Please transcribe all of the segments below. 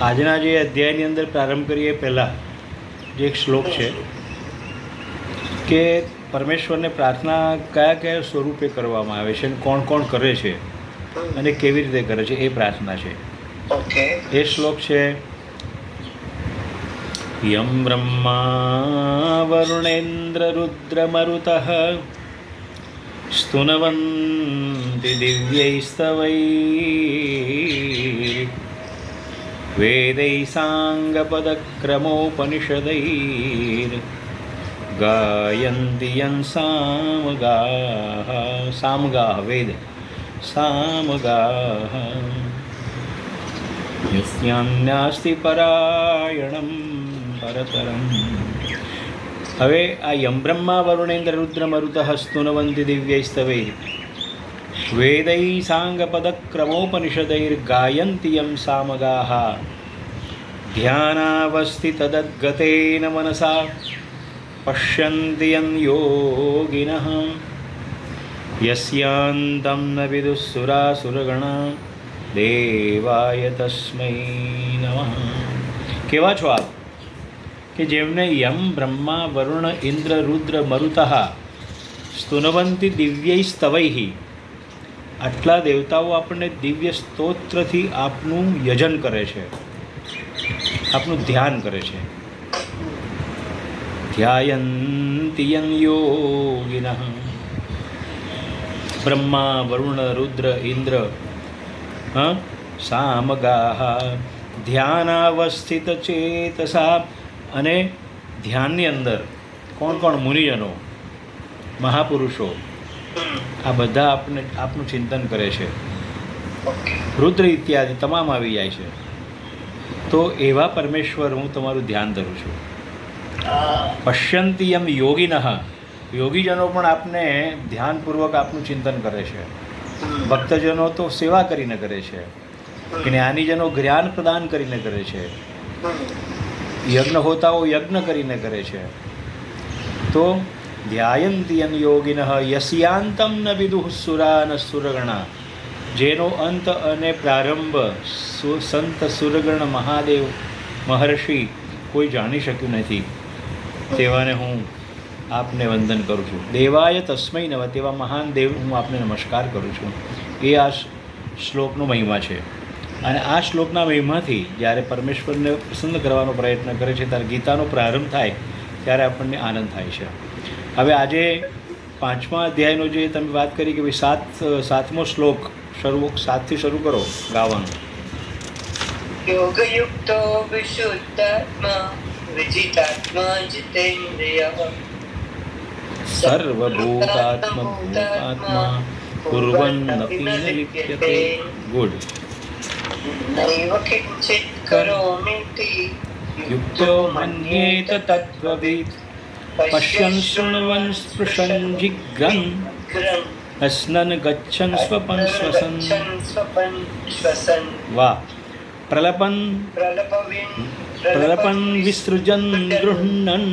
આજના જે અધ્યાયની અંદર પ્રારંભ કરીએ પહેલાં જે એક શ્લોક છે કે પરમેશ્વરને પ્રાર્થના કયા કયા સ્વરૂપે કરવામાં આવે છે અને કોણ કોણ કરે છે અને કેવી રીતે કરે છે એ પ્રાર્થના છે. એ શ્લોક છે યમ બ્રહ્મા વરુણેન્દ્ર રુદ્રમરુતઃ સ્તુનવન્તિ દિવ્યૈસ્તવૈ વેદૈ સાંગપદક્રમોપનિષદૈર ગાયન્તિ યં સામગાહ વેદ સામગાહ યસ્યાન્યાસ્તિ પરાયણમ પરતરમ. હવે આ યમ બ્રહ્મા વરુણેન્દ્ર રુદ્ર મરુતઃ સ્તુનવંતિ દિવ્યૈસ્તવૈ વેદૈ સાંગપદક્રમોપનિષદૈર ગાયન્તિ યં સામગાહ ધ્યાનાવસ્થિતદદ્ગતેન મનસા પશ્યન્તિ યં યોગિનઃ યસ્યાન્तं ન વિદુઃસુરાસુરગણા દેવાય તસ્મૈ નમઃ. કેવા છો આપ કે જેમને યમ બ્રહ્મા વરુણ ઇન્દ્ર રુદ્ર મરુતઃ સ્તુનવંતિ દિવ્યૈસ્તવૈ, આટલા દેવતાઓ આપણને દિવ્ય સ્તોત્રથી આપનું યજન કરે છે, આપનું ધ્યાન કરે છે. ધ્યાયન્તિ યં યોગિનઃ. બ્રહ્મા વરુણ રુદ્ર ઇન્દ્ર સામગાહ ધ્યાનાવસ્થિત ચેતસા, અને ધ્યાનની અંદર કોણ કોણ મુનિજનો મહાપુરુષો આ બધા આપનું ચિંતન કરે છે. રુદ્ર ઇત્યાદિ તમામ આવી જાય છે. તો એવા પરમેશ્વર હું તમારું ધ્યાન ધરું છું. પશ્યંતિ યમ યોગિનઃ, યોગીજનો પણ આપને ધ્યાનપૂર્વક આપનું ચિંતન કરે છે. ભક્તજનો તો સેવા કરીને કરે છે, જ્ઞાનીજનો જ્ઞાન પ્રદાન કરીને કરે છે, યજ્ઞહોતાઓ યજ્ઞ કરીને કરે છે. તો ધ્યાયન્તિ યં યોગિનઃ યસ્યાન્તં ન વિદુઃ સુરા ન સુરગણા, જેનો અંત અને પ્રારંભ સંત સુરગણ મહાદેવ મહર્ષિ કોઈ જાણી શક્યું નથી, તેવાને હું આપને વંદન કરું છું. દેવાય તસ્મૈ નમઃ, તેવા મહાન દેવ હું આપને નમસ્કાર કરું છું. એ આ શ્લોકનો મહિમા છે. અને આ શ્લોકના મહિમાથી જ્યારે પરમેશ્વરને પ્રસન્ન કરવાનો પ્રયત્ન કરે છે ત્યારે ગીતાનો પ્રારંભ થાય ત્યારે આપણને આનંદ થાય છે. હવે આજે 5મા અધ્યાયનો જે તમે વાત કરી કે ભાઈ સાતમો શ્લોક સાતથી શરૂ કરો ગાવાનું. યોગયુક્તો વિશુદ્ધાત્મા વિજિતાત્મા જીતેન્દ્રિયઃ સર્વભૂતાત્મા કુર્વન્નપી ન લિપ્યતે. ગુડ. નૈવ કિંચિત કરોમીતિ યુક્તો મન્યેત તત્વવિદ પશ્યન શૃણવન સ્પૃશન જિઘ્રન અસ્નન ગચ્છન સ્વપન શ્વસન. વાહ. પ્રલપન વિસૃજન ગૃહ્ણન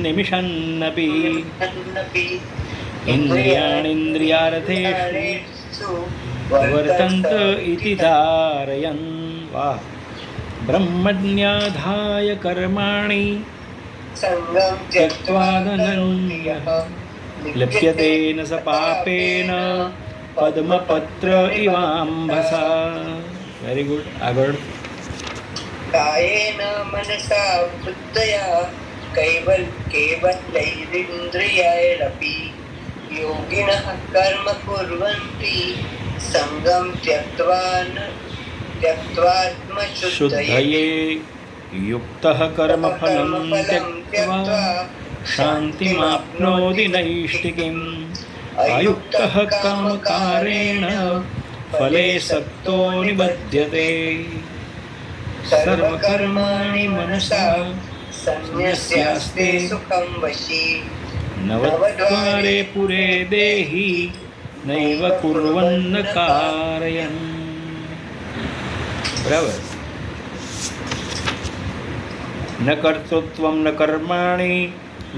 નિમિષન્નપી ઇન્દ્રિયાણીન્દ્રિયાર્થેષુ વર્તન્ત ઇતિ ધારયન. વાહ. બ્રહ્મણ્યાધાય કર્માણિ સંગમ ત્યક્ત્વા ધનન્યઃ લિપ્યતે ન સ પાપેન પદ્મપત્ર ઇવાંભસા. Very good. આગળ. કાયેન મનસા બુદ્ધયા કેવલૈરિન્દ્રિયૈરપી યોગિનઃ કર્મ કુર્વન્તિ સંગમ ત્યક્ત્વાત્મશુદ્ધયે યુક્તઃ કર્મફલં ત્યક્ત્વા શાંતિમાપ્નોતિ નૈષ્ટિકીમ અયુક્તઃ કામકારેણ ફલે સક્તો નિબધ્યતે. સર્વકર્માણિ મનસા સંન્યસ્યાસ્તે સુખમ વશી નવદ્વારે પુરે દેહી નૈવ કુર્વન્ન કારયન. બરાબર. ન કર્તૃત્વં ન કર્માણિ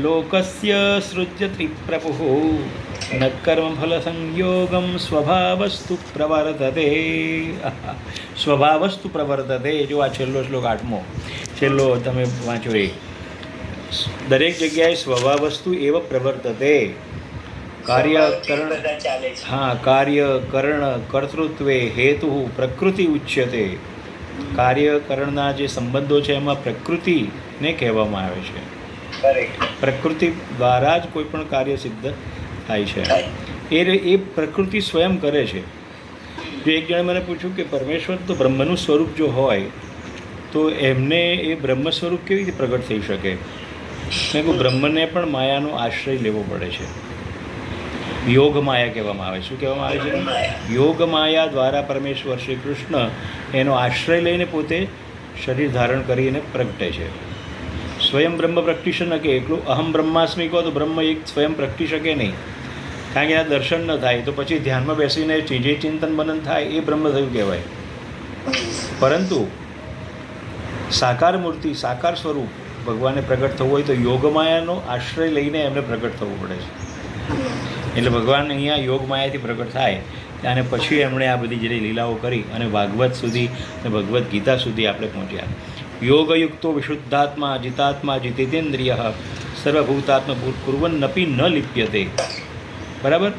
લોકસ્ય સૃજ્યતિ પ્રભુઃ ન કર્મફલ સંયોગમ સ્વભાવસ્તુ પ્રવર્તતે. સ્વભાવસ્તુ પ્રવર્તતે. જો આ છેલ્લો શ્લોક 8મો છેલ્લો તમે વાંચો એ દરેક જગ્યાએ સ્વભાવસ્તુ એવ પ્રવર્તતે. કાર્ય કરણ બધા ચાલે છે. હા કાર્ય કરણ કર્તૃત્વે હેતુ પ્રકૃતિ ઉચ્યતે. કાર્યકરણના જે સંબંધો છે એમાં પ્રકૃતિને કહેવામાં આવે છે. Correct. પ્રકૃતિ દ્વારા જ કોઈ પણ કાર્ય સિદ્ધ થાય છે. એ પ્રકૃતિ સ્વયં કરે છે. જો એક જણે મને પૂછ્યું કે પરમેશ્વર તો બ્રહ્મનું સ્વરૂપ જો હોય તો એમને એ બ્રહ્મ સ્વરૂપ કેવી રીતે પ્રગટ થઈ શકે? મેં કહ્યું બ્રહ્મને પણ માયાનો આશ્રય લેવો પડે છે. યોગ માયા કહેવામાં આવે. શું કહેવામાં આવે છે? યોગ માયા દ્વારા પરમેશ્વર શ્રી કૃષ્ણ એનો આશ્રય લઈને પોતે શરીર ધારણ કરીને પ્રગટે છે. સ્વયં બ્રહ્મ પ્રગટી શકે એટલું અહમ બ્રહ્માસ્મિ કહો તો બ્રહ્મ એક સ્વયં પ્રગટી શકે નહીં, કારણ કે આ દર્શન ન થાય તો પછી ધ્યાનમાં બેસીને જે ચિંતન મનન થાય એ બ્રહ્મ થયું કહેવાય. પરંતુ સાકાર મૂર્તિ સાકાર સ્વરૂપ ભગવાનને પ્રગટ થવું હોય તો યોગમાયાનો આશ્રય લઈને એમને પ્રગટ થવું પડે છે. એટલે ભગવાન અહીંયા યોગમાયાથી પ્રગટ થાય અને પછી એમણે આ બધી જે લીલાઓ કરી અને ભાગવત સુધી અને ભગવદ્ ગીતા સુધી આપણે પહોંચ્યા. યોગયુક્તો વિશુદ્ધાત્મા જીતાત્મા જીતેન્દ્રિય સર્વભૂતાત્મા કુર્વન્નપી ન લિપ્યતે. બરાબર?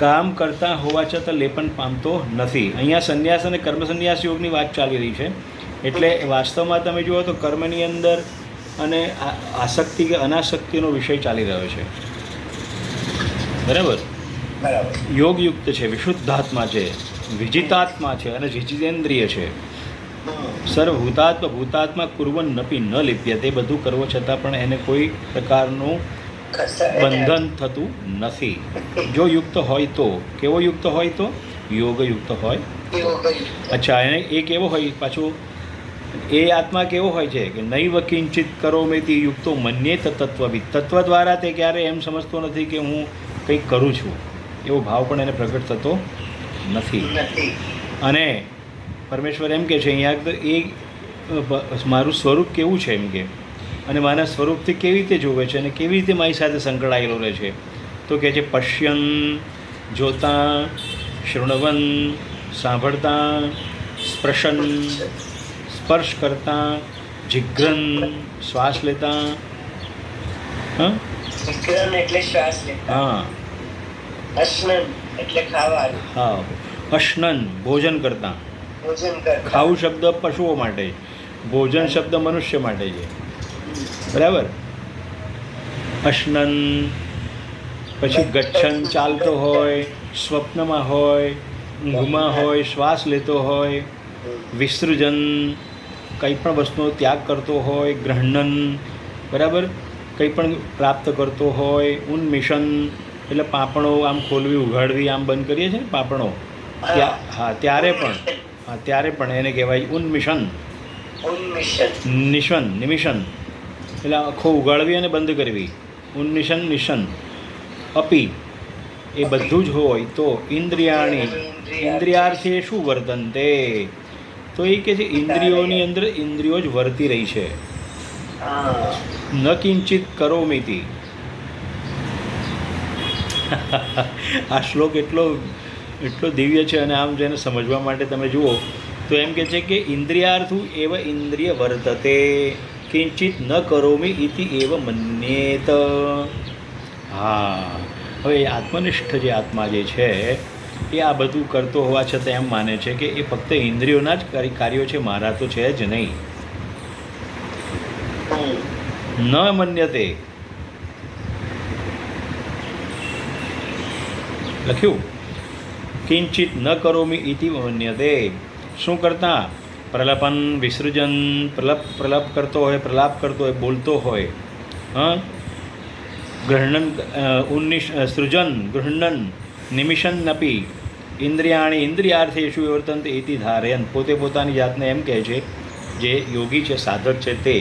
કામ કરતા હોવા છતાં લેપન પામતો નથી. અહીંયા સંન્યાસ અને કર્મ સંન્યાસ યોગની વાત ચાલી રહી છે. એટલે વાસ્તવમાં તમે જુઓ તો કર્મની અંદર અને આસક્તિ કે અનાસક્તિનો વિષય ચાલી રહ્યો છે. બરાબર? યોગયુક્ત છે, વિશુદ્ધાત્મા છે, વિજિતાત્મા છે અને જીતેન્દ્રિય છે. ભૂતાત્મા કુર્વન્નપી ન લિપ્યતે. બધું કરવો છતાં પણ એને કોઈ પ્રકારનું બંધન થતું નથી. જો યુક્ત હોય તો કેવો યુક્ત હોય તો યોગયુક્ત હોય. અચ્છા, એને એ કેવો હોય પાછું? એ આત્મા કેવો હોય છે કે નૈવ કિંચિત કરોમિતિ યુક્તો મન્યેત તત્વવિદ. તત્વ દ્વારા તે ક્યારે એમ સમજતો નથી કે હું કંઈક કરું છું, એવો ભાવ પણ એને પ્રગટ થતો નથી. અને પરમેશ્વર એમ કહે છે અહીંયા તો એ મારું સ્વરૂપ કેવું છે એમ કે, અને મારા સ્વરૂપથી કેવી રીતે જોવે છે અને કેવી રીતે મારી સાથે સંકળાયેલો રહે છે. તો કહે છે પશ્યન, જોતા, શૃણવન, સાંભળતા, સ્પર્શન, સ્પર્શ કરતા, જિઘ્રન, શ્વાસ લેતા. હા, એટલે શ્વાસ લેતા. હા, અશ્નન એટલે ખાવાનું. હા, અશ્નન ભોજન કરતા. ભોજન કરતા. ખાવું શબ્દ પશુઓ માટે, ભોજન શબ્દ મનુષ્ય માટે છે. બરાબર? અશ્નન, પછી ગચ્છન ચાલતો હોય, સ્વપ્નમાં હોય, ઊંઘમાં હોય, શ્વાસ લેતો હોય, વિસૃજન કંઈ પણ વસ્તુનો ત્યાગ કરતો હોય, ગ્રહણન બરાબર કંઈ પણ પ્રાપ્ત કરતો હોય, ઉન્મિશન એટલે પાંપણો આમ ખોલવી ઉઘાડવી આમ બંધ કરીએ છીએ ને પાંપણો, હા ત્યારે પણ એને કહેવાય ઉન્મિશન. નિશન નિમિશન એટલે આખો ઉગાડવી અને બંધ કરવી. ઉન્નિશન નિશન અપી એ બધું જ હોય તો ઇન્દ્રિયાણી ઇન્દ્રિયાર્થે શું વર્તનતે. તો એ કહે છે ઇન્દ્રિયોની અંદર ઇન્દ્રિયો જ વર્તી રહી છે. ન કિંચિત કરોમિતિ. આ શ્લોક એટલો દિવ્ય છે અને આમ જેને સમજવા માટે તમે જુઓ તો એમ કહે છે કે ઇન્દ્રિયાર્થુ એવ ઇન્દ્રિય વર્તતે કિંચિત ન કરોમી ઇતિ એવ મન્યેત. હા, હવે આત્મનિષ્ઠ જે આત્મા જે છે એ આ બધું કરતો હોવા છતાં એમ માને છે કે એ ફક્ત ઇન્દ્રિયોના જ કાર્યો છે, મારા તો છે જ નહીં. ન મન્યતે લખ્યું કિંચિત ન કરોમી ઇતિ મન્યતે. શું કરતા? પ્રલપન, વિસૃજન, પ્રલપ કરતો હોય, પ્રલાપ કરતો હોય, બોલતો હોય, હા, ગ્રહણન, સૃજન, ગૃહણન, નિમિશન નપી ઇન્દ્રિયાણી ઇન્દ્રિયાર્થેષુ વર્તન્તે ઇતિ ધારયન. પોતે પોતાની જાતને એમ કહે છે, જે યોગી છે, સાધક છે, તે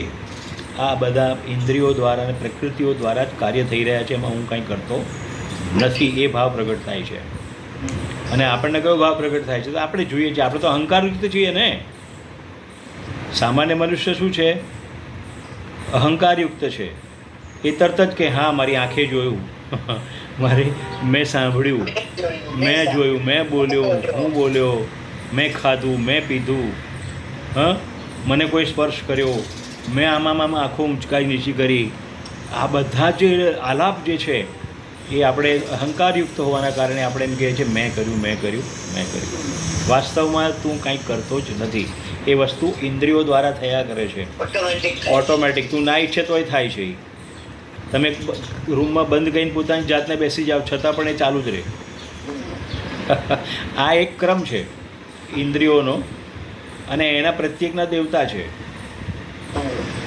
આ બધા ઇન્દ્રિયો દ્વારા અને પ્રકૃતિઓ દ્વારા જ કાર્ય થઈ રહ્યા છે, એમાં હું કંઈ કરતો નથી, એ ભાવ પ્રગટ થાય છે. અને આપણને કયો ભાવ પ્રગટ થાય છે? તો આપણે જોઈએ છીએ, આપણે તો અહંકારયુક્ત છીએ ને. સામાન્ય મનુષ્ય શું છે? અહંકારયુક્ત છે. એ તરત જ કે હા મારી આંખે જોયું, મેં સાંભળ્યું, મેં જોયું, મેં બોલ્યો, હું બોલ્યો, મેં ખાધું, મેં પીધું, મને કોઈ સ્પર્શ કર્યો, મેં આમાં આંખો ઊંચકાઈ નીચી કરી, આ બધા જે આલાપ જે છે એ આપણે અહંકારયુક્ત હોવાના કારણે આપણે એમ કહીએ છીએ મેં કર્યું, મેં કર્યું, મેં કર્યું. વાસ્તવમાં તું કંઈ કરતો જ નથી. એ વસ્તુ ઇન્દ્રિયો દ્વારા થયા કરે છે, ઓટોમેટિક. તું ના ઈચ્છે તોય થાય છે. તમે રૂમમાં બંધ કરીને પોતાની જાતને બેસી જાઓ છતાં પણ એ ચાલુ જ રહે. આ એક ક્રમ છે ઇન્દ્રિયોનો, અને એના પ્રત્યેકના દેવતા છે.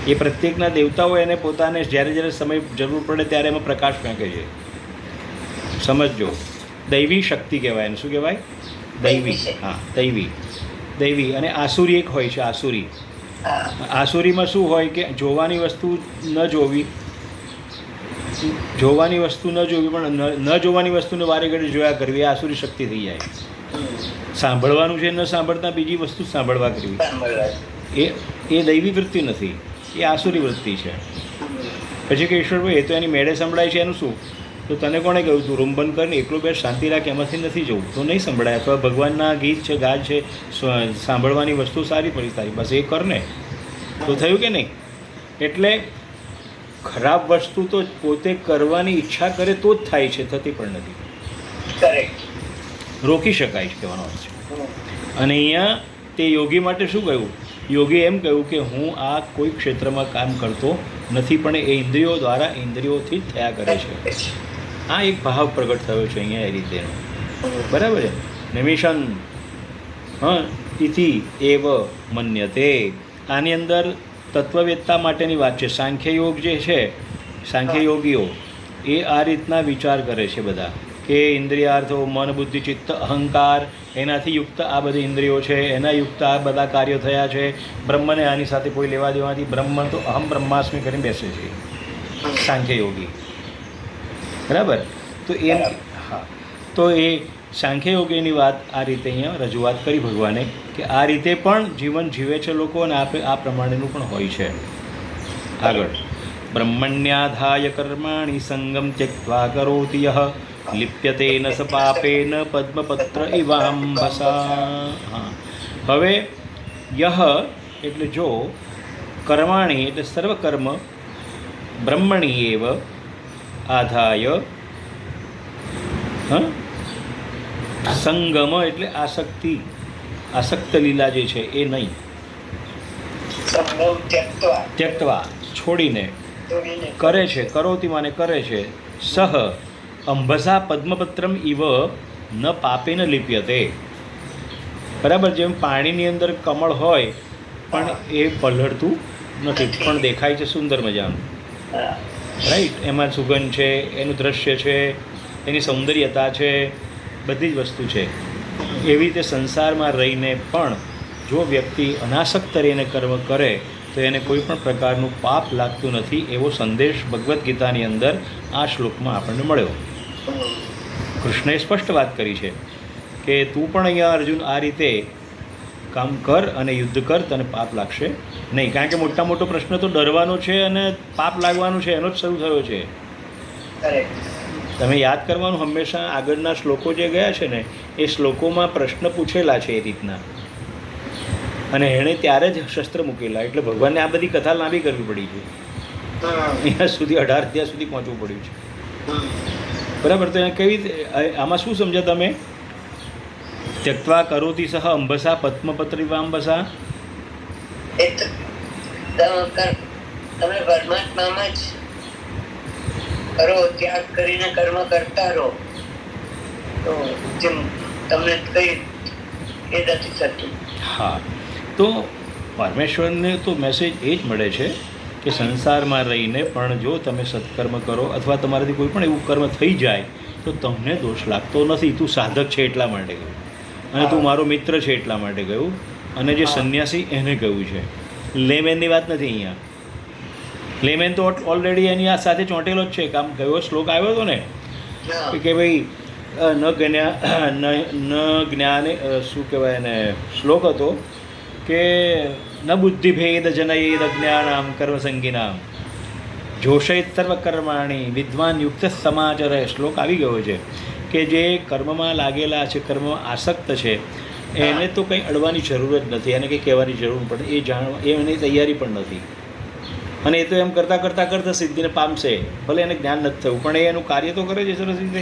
એ પ્રત્યેકના દેવતાઓ એને પોતાને જ્યારે જ્યારે સમય જરૂર પડે ત્યારે એમાં પ્રકાશ ફેંકે છે. સમજજો, દૈવી શક્તિ કહેવાય એને. શું કહેવાય? દૈવી. હા, દૈવી. દૈવી અને આસુરી એક હોય છે. આસુરી, આસુરીમાં શું હોય કે જોવાની વસ્તુ ન જોવી, જોવાની વસ્તુ ન જોવી, પણ ન જોવાની વસ્તુને વારે ઘડી જોયા કરવી, એ આસુરી શક્તિ થઈ જાય. સાંભળવાનું છે ન સાંભળતા બીજી વસ્તુ સાંભળવા કરવી, એ દૈવી વૃત્તિ નથી, એ આસુરી વૃત્તિ છે. પછી કે ઈશ્વરભાઈ એ તો એની મેળે સંભળાય છે, એનું શું? તો તને કોણે કહ્યું તું રૂમ બંધ કરીને એકલો બે શાંતિ રાખ, એમાંથી નથી જવું તો નહીં સંભળાય. અથવા ભગવાનના ગીત છે, ગાજ છે, સાંભળવાની વસ્તુ સારી પડી તારી બસ એ કર ને, તો થયું કે નહીં? એટલે ખરાબ વસ્તુ તો પોતે કરવાની ઈચ્છા કરે તો જ થાય છે, થતી પણ નથી. રોકી શકાય છે કહેવાનો અર્થ છે. અને અહીંયા તે યોગી માટે શું કહ્યું? યોગી એમ કહ્યું કે હું આ કોઈ ક્ષેત્રમાં કામ કરતો નથી, પણ એ ઇન્દ્રિયો દ્વારા, ઇન્દ્રિયોથી જ થયા કરે છે. આ એક ભાવ પ્રગટ થયો છે અહીંયા એ રીતેનો. બરાબર છે. નિમિષન ઇતિ એવ મન્યતે. આની અંદર તત્વવેત્તા માટેની વાત છે. સાંખ્યયોગ જે છે, સાંખ્યયોગીઓ એ આ રીતના વિચાર કરે છે બધા, કે ઇન્દ્રિયાર્થો, મન, બુદ્ધિ, ચિત્ત, અહંકાર, એનાથી યુક્ત આ બધી ઇન્દ્રિયો છે, એના યુક્ત આ બધા કાર્યો થયા છે. બ્રહ્મને આની સાથે કોઈ લેવા દેવાથી બ્રહ્મ તો અહમ બ્રહ્માસ્મિ કરીને બેસે છે સાંખ્યયોગી. બરાબર? તો એ હા, તો એ સાંખ્યયોગીની વાત આ રીતે અહીંયા રજૂઆત કરી ભગવાને, કે આ રીતે પણ જીવન જીવે છે લોકો, અને આ પ્રમાણેનું પણ હોય છે. આગળ, બ્રહ્મણ્યાધાય કર્માણિ સંગમ ત્યક્ત્વા કરોતિ યઃ લિપ્યતેન સ પાપેન પદ્મપત્ર ઇવાંબસા. હા, હવે યહ એટલે જો, કર્માણી એટલે સર્વકર્મ, બ્રહ્મણી એવ આધાય, સંગમ એટલે આસક્તિ, આસક્ત લીલા જે છે એ નહીં, ત્યક્તવા છોડીને કરે છે, કરોતિ માને કરે છે, સહ અંબસા પદ્મપત્રમ ઇવ ન પાપેન લિપ્યતે. બરાબર? જેમ પાણીની અંદર કમળ હોય પણ એ પલળતું નથી, પણ દેખાય છે સુંદર મજાનું, રાઈટ? એમાં સુગંધ છે, એનું દ્રશ્ય છે, એની સૌંદર્યતા છે, બધી જ વસ્તુ છે. એવી રીતે સંસારમાં રહીને પણ જો વ્યક્તિ અનાસક્ત રહીને કર્મ કરે તો એને કોઈ પણ પ્રકારનું પાપ લાગતું નથી, એવો સંદેશ ભગવદ્ ગીતાની અંદર આ શ્લોકમાં આપણને મળ્યો. કૃષ્ણએ સ્પષ્ટ વાત કરી છે કે તું પણ અહીંયા અર્જુન આ રીતે કામ કર અને યુદ્ધ કર, તને પાપ લાગશે નહીં. કારણ કે મોટા મોટો પ્રશ્ન તો ડરવાનો છે અને પાપ લાગવાનું છે, એનો જ શરૂ થયો છે. તમે યાદ કરવાનું હંમેશા, આગળના શ્લોકો જે ગયા છે ને એ શ્લોકોમાં પ્રશ્ન પૂછેલા છે એ રીતના, અને એણે ત્યારે જ શસ્ત્ર મૂકેલા. એટલે ભગવાનને આ બધી કથા લાંબી કરવી પડી છે, અહીંયા સુધી 18 અધ્યાય સુધી પહોંચવું પડ્યું છે. બરાબર? તો એને કેવી રીતે, આમાં શું સમજ્યા તમે? ત્યક્ત્વા કરોતિ સહ અંબસા પદ્મપત્રીવાંબસા. તમે પરમાત્મામાં જ કરો, ત્યાગ કરીને કર્મ કરતા રહો, તો જેમ તમને કઈ એ નથી થતું. હા, તો પરમેશ્વરને તો મેસેજ એ જ મળે છે કે સંસારમાં રહીને પણ જો તમે સત્કર્મ કરો, અથવા તમારાથી કોઈ પણ એવું કર્મ થઈ જાય તો તમને દોષ લાગતો નથી. તું સાધક છે એટલા માટે ગયું, અને તું મારો મિત્ર છે એટલા માટે ગયું, અને જે સંન્યાસી એને કહ્યું છે. લેમેનની વાત નથી અહીંયા. લેમેન તો ઓલરેડી એની આ સાથે ચોંટેલો જ છે. કામ કયો શ્લોક આવ્યો હતો ને કે ભાઈ ન જ્ઞાને, શું કહેવાય એને, શ્લોક હતો કે ન બુદ્ધિભેદ જનયેદ અજ્ઞાનામ કર્મસંગીનામ જોષેત સર્વકર્માણી વિદ્વાન યુક્ત સમાચરે. શ્લોક આવી ગયો છે કે જે કર્મમાં લાગેલા છે, કર્મમાં આસક્ત છે, એને તો કંઈ અડવાની જરૂર જ નથી, એને કંઈ કહેવાની જરૂર પડે, એ જાણવા એની તૈયારી પણ નથી. અને એ તો એમ કરતાં સિદ્ધિને પામશે, ભલે એને જ્ઞાન નથી થયું, પણ એ એનું કાર્ય તો કરે છે સરસ રીતે,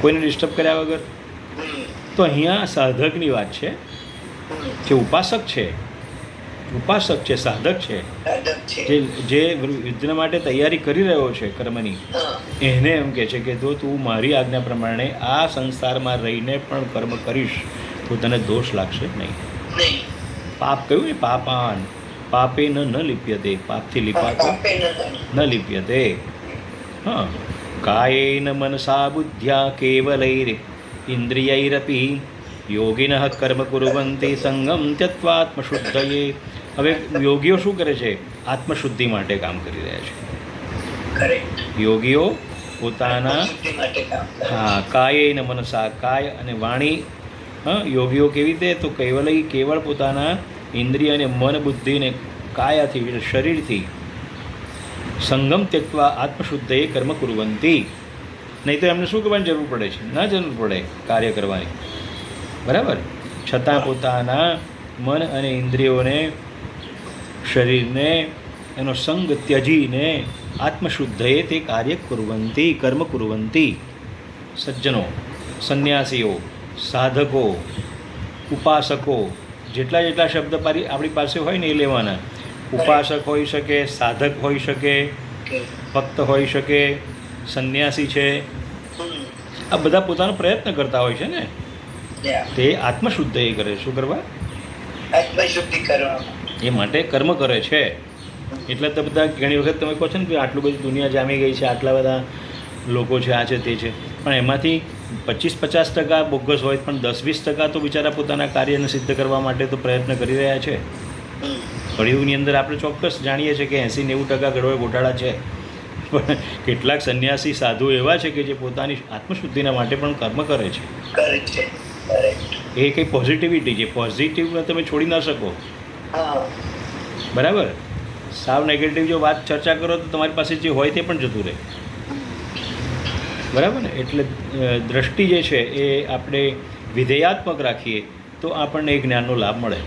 કોઈને ડિસ્ટર્બ કર્યા વગર. તો અહીંયા સાધકની વાત છે, જે ઉપાસક છે, સાધક છે, જે યુદ્ધના માટે તૈયારી કરી રહ્યો છે કર્મની, એને એમ કહે છે કે જો તું મારી આજ્ઞા પ્રમાણે આ સંસારમાં રહીને પણ કર્મ કરીશ તો તને દોષ લાગશે નહીં. પાપ કહ્યું ને, પાપે ન લિપ્યતે, પાપથી લિપાતો ન લિપ્યતે. હા, કાયેન મનસા બુદ્ધ્યા કેવલૈર ઇન્દ્રિયૈરપી યોગિનઃ કર્મ કુર્વન્તિ સંગમ ત્યક્ત્વા આત્મશુદ્ધયે. હવે યોગીઓ શું કરે છે? આત્મશુદ્ધિ માટે કામ કરી રહ્યા છે. યોગીઓ પોતાના કાયેન મનસા, કાય અને વાણી, યોગીઓ કેવી રીતે? તો કેવળ પોતાના ઇન્દ્રિય અને મન બુદ્ધિને કાયાથી શરીરથી સંગમ ત્યક્ત્વા આત્મશુદ્ધયે કર્મ કુર્વન્તિ. નહીં તો એમને શું કરવાની જરૂર પડે છે? ના જરૂર પડે કાર્ય કરવાની, બરાબર. છતાં પોતાના મન અને ઇન્દ્રિયોને, શરીરને, એનો સંગ ત્યજીને આત્મશુદ્ધયે તે કાર્ય કુર્વન્તિ, કર્મ કુર્વન્તિ. સજ્જનો, સંન્યાસીઓ, સાધકો, ઉપાસકો, જેટલા શબ્દ આપણી પાસે હોય ને એ લેવાના. ઉપાસક હોઈ શકે, સાધક હોઈ શકે, ભક્ત હોઈ શકે, સંન્યાસી છે, આ બધા પોતાનો પ્રયત્ન કરતા હોય છે ને, તે આત્મશુદ્ધ એ કરે. શું કરવા? આત્મશુદ્ધિ કરવા, એ માટે કર્મ કરે છે. એટલે તો બધા ઘણી વખત તમે કહો છો ને કે આટલું બધી દુનિયા જામી ગઈ છે, આટલા બધા લોકો છે, આ છે તે છે, પણ એમાંથી 25-50% બોગસ હોય, પણ 10-20% તો બિચારા પોતાના કાર્યને સિદ્ધ કરવા માટે તો પ્રયત્ન કરી રહ્યા છે. કળિયુગની અંદર આપણે ચોક્કસ જાણીએ છીએ કે 80-90% ઘડોળે ગોટાળા છે, પણ કેટલાક સંન્યાસી સાધુ એવા છે કે જે પોતાની આત્મશુદ્ધિના માટે પણ કર્મ કરે છે. એ કંઈ પોઝિટિવિટી છે, પોઝિટિવને તમે છોડી ના શકો, બરાબર. સાવ નેગેટિવ જો વાત ચર્ચા કરો તો તમારી પાસે જે હોય તે પણ જતું રહે, બરાબર ને. એટલે દ્રષ્ટિ જે છે એ આપણે વિધેયાત્મક રાખીએ તો આપણને એ જ્ઞાનનો લાભ મળે.